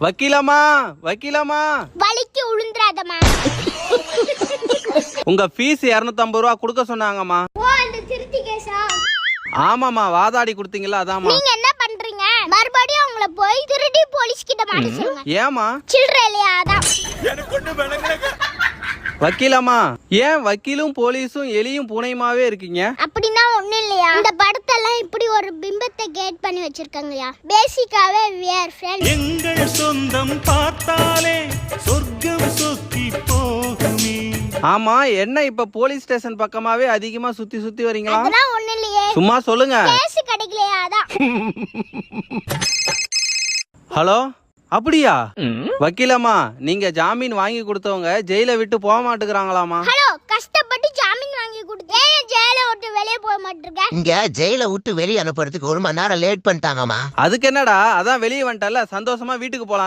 வக்கீலம்மா வக்கீலம்மா, வலிக்கு உளுந்துராதம்மா. உங்க ஃபீஸ் 250 ரூபா கொடுக்க சொன்னாங்கம்மா. ஓ, அந்த திருத்தி கேஸா? ஆமாம்மா, வாதாடி கொடுத்தீங்களா அதாம்மா. நீங்க என்ன பண்றீங்க? மறுபடியும் அவங்கள போய் திருடி போலீஸ் கிட்ட மாட்ட சொல்லுங்க. ஏமா சில்லற இல்லையா? அதான். வக்கீலம்மா, ஏன் வக்கீலும் போலீஸும் எலியும் பூனையுமாவே இருக்கீங்க? அப்படின்னா ஒண்ணும் இல்லையா, இந்த படத்தெல்லாம் இப்படி ஒரு பிம்பத்தை கேட் பண்ணி வச்சிருக்காங்கயா. பேசிக்காவே we are friends. எங்கள் சொந்தம் பார்த்தாலே சொர்க்கம் சொக்கி போகுமே. ஆமா, என்ன இப்ப போலீஸ் ஸ்டேஷன் பக்கமாவே அதிகமா சுத்தி சுத்தி வரீங்களா? அதெல்லாம் ஒண்ணும் இல்லையே, சும்மா சொல்லுங்க. கேஸ் கிடைக்கலையா? அதான். ஹலோ, அப்படியா? வக்கீலம்மா, நீங்க ஜாமீன் வாங்கி கொடுத்தவங்க ஜெயில விட்டு போக மாட்டேங்கிறாங்களாமா. ஹலோ, கஷ்டப்பட்டு ஜாமீன் வாங்கி கொடுத்து ஏன் ஜெயில விட்டு வெளியே போக மாட்டிருக்க? இங்க ஜெயில விட்டு வெளியே அனுப்புறதுக்கு 1 மணி நேரம் லேட் பண்ணிட்டாங்கம்மா. அதுக்கு என்னடா, அதான் வெளியே வந்துட்டல, சந்தோஷமா வீட்டுக்கு போலாம்.